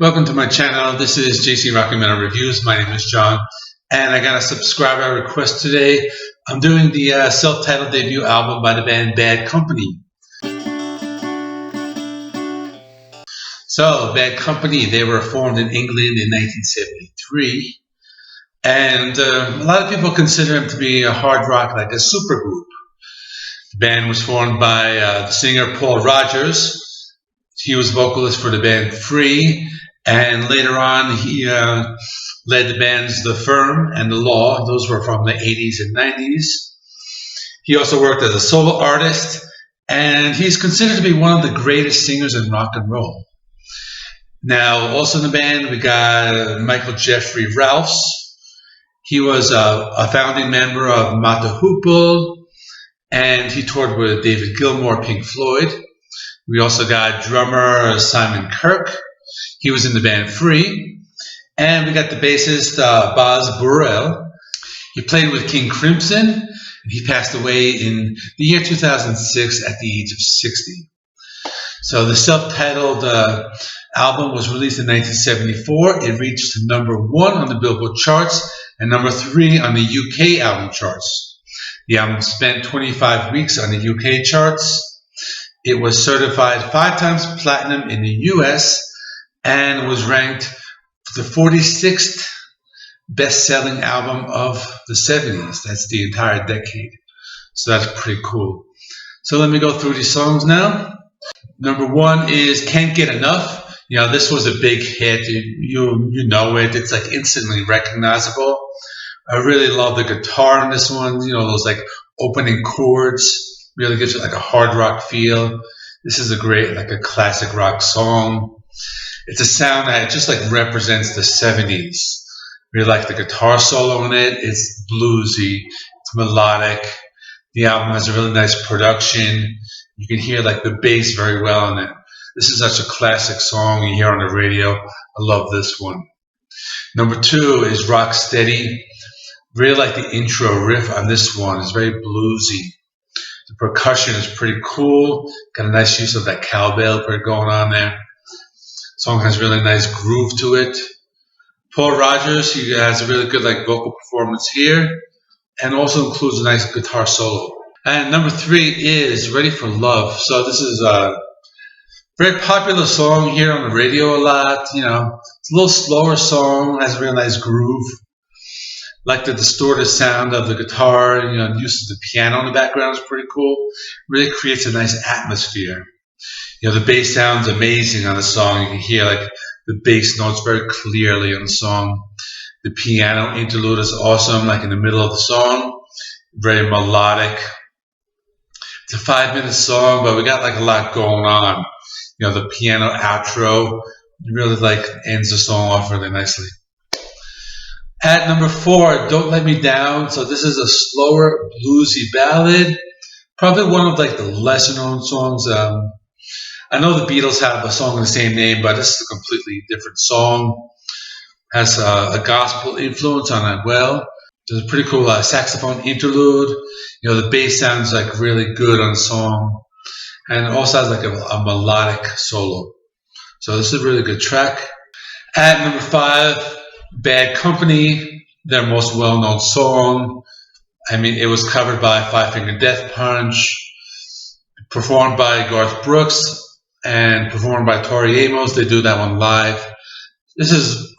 Welcome to my channel. This is JC Rocky Metal Reviews. My name is John, and I got a subscriber request today. I'm doing the self-titled debut album by the band Bad Company. So, Bad Company, they were formed in England in 1973, and a lot of people consider them to be a hard rock, like a supergroup. The band was formed by the singer Paul Rodgers. He was vocalist for the band Free, and later on he led the bands The Firm and The Law. Those were from the 80s and 90s. He also worked as a solo artist, and he's considered to be one of the greatest singers in rock and roll. Now, also in the band, we got Michael Jeffrey Ralphs. He was a founding member of Mata Hoople, and he toured with David Gilmour, Pink Floyd. We also got drummer Simon Kirk. He was in the band Free. And we got the bassist Boz Burrell. He played with King Crimson, and he passed away in the year 2006 at the age of 60. So the self-titled album was released in 1974. It reached number 1 on the Billboard charts and number 3 on the UK album charts. The album spent 25 weeks on the UK charts. It was certified 5 times platinum in the US and was ranked the 46th best-selling album of the 70s. That's the entire decade. So that's pretty cool. So let me go through these songs now. Number 1 is Can't Get Enough. You know, this was a big hit. You know it. It's like instantly recognizable. I really love the guitar in this one. You know, those like opening chords. Really gives it like a hard rock feel. This is a great, like a classic rock song. It's a sound that just like represents the 70s. Really like the guitar solo in it. It's bluesy. It's melodic. The album has a really nice production. You can hear like the bass very well in it. This is such a classic song you hear on the radio. I love this one. Number 2 is Rock Steady. Really like the intro riff on this one. It's very bluesy. The percussion is pretty cool. Got a nice use of that cowbell going on there. Song has really nice groove to it. Paul Rodgers, he has a really good like vocal performance here, and also includes a nice guitar solo. And number 3 is Ready for Love. So this is a very popular song here on the radio a lot. You know, it's a little slower song, has a real nice groove. Like the distorted sound of the guitar, you know, the use of the piano in the background is pretty cool. Really creates a nice atmosphere. You know, the bass sounds amazing on the song. You can hear like the bass notes very clearly on the song. The piano interlude is awesome, like in the middle of the song. Very melodic. It's a 5-minute song, but we got like a lot going on. You know, the piano outro really like ends the song off really nicely. At number 4, Don't Let Me Down. So this is a slower bluesy ballad. Probably one of like the lesser known songs. I know the Beatles have a song of the same name, but this is a completely different song. Has a gospel influence on it. Well, there's a pretty cool saxophone interlude. You know, the bass sounds like really good on the song, and it also has like a melodic solo. So this is a really good track. At number 5, Bad Company, their most well-known song. I mean, it was covered by Five Finger Death Punch, performed by Garth Brooks, and performed by Tori Amos. They do that one live. This is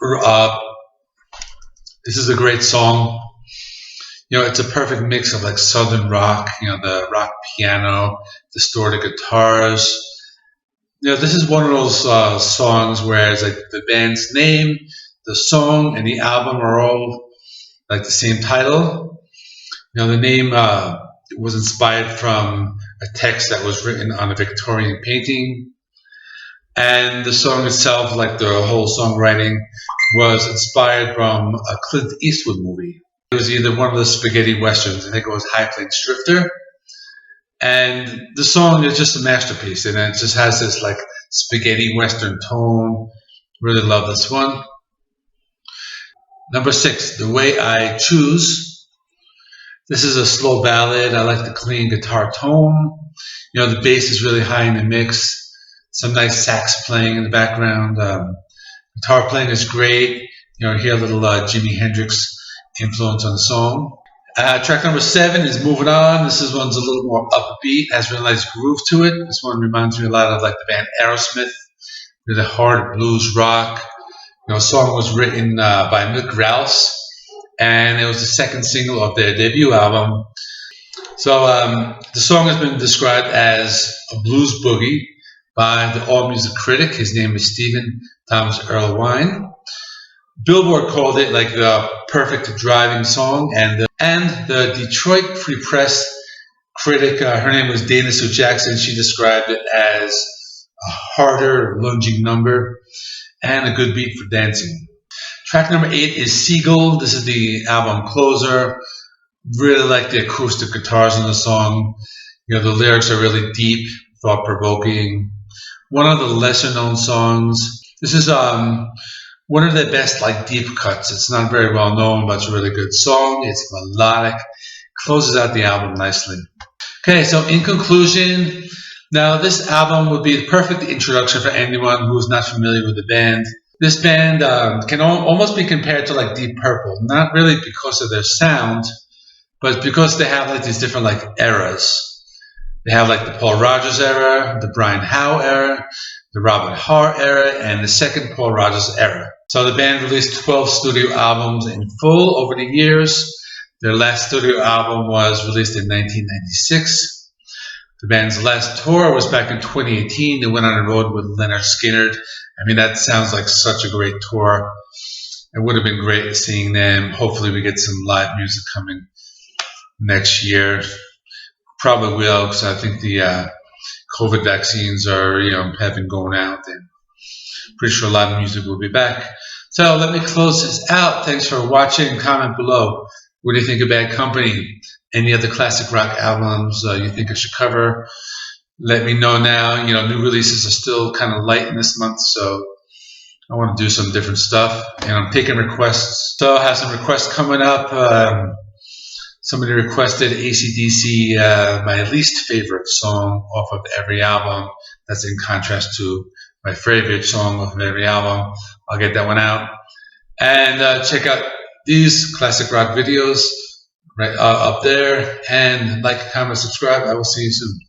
a great song. You know, it's a perfect mix of like southern rock. You know, the rock piano, distorted guitars. You know, this is one of those songs where it's like the band's name, the song, and the album are all like the same title. You know, the name was inspired from a text that was written on a Victorian painting. And the song itself, like the whole songwriting, was inspired from a Clint Eastwood movie. It was either one of the spaghetti westerns. I think it was High Plains Drifter. And the song is just a masterpiece, and it just has this like spaghetti western tone. Really love this one. Number 6, The Way I Choose. This is a slow ballad. I like the clean guitar tone. You know, the bass is really high in the mix. Some nice sax playing in the background. Guitar playing is great. You know, hear a little Jimi Hendrix influence on the song. Track number 7 is Moving On. This one's a little more upbeat, has a really nice groove to it. This one reminds me a lot of like the band Aerosmith, with a hard blues rock. You know, the song was written by Mick Rouse, and it was the second single of their debut album. So the song has been described as a blues boogie by the AllMusic critic. His name is Stephen Thomas Earl Wine. Billboard called it like the perfect driving song, and the Detroit Free Press critic, her name was Dana Sue Jackson. She described it as a harder, lunging number and a good beat for dancing. Track number 8 is Seagull. This is the album closer. Really like the acoustic guitars in the song. You know, the lyrics are really deep, thought-provoking. One of the lesser-known songs. This is one of the best like deep cuts. It's not very well known, but it's a really good song. It's melodic. Closes out the album nicely. Okay, so in conclusion, now this album would be the perfect introduction for anyone who is not familiar with the band. This band can almost be compared to like Deep Purple, not really because of their sound, but because they have like these different like eras. They have like the Paul Rodgers era, the Brian Howe era, the Robin Hart era, and the second Paul Rodgers era. So the band released 12 studio albums in full over the years. Their last studio album was released in 1996. The band's last tour was back in 2018. They went on the road with Leonard Skinner. I mean, that sounds like such a great tour. It would have been great seeing them. Hopefully we get some live music coming next year. Probably will, because I think the COVID vaccines are, have been going out, and pretty sure a lot of music will be back. So let me close this out. Thanks for watching. Comment below. What do you think of Bad Company? Any other classic rock albums you think I should cover? Let me know now. New releases are still kind of light in this month, so I want to do some different stuff. And I'm taking requests. So I have some requests coming up. Somebody requested AC/DC, my least favorite song off of every album. That's in contrast to my favorite song off of every album. I'll get that one out. And check out these classic rock videos right up there. And like, comment, subscribe. I will see you soon.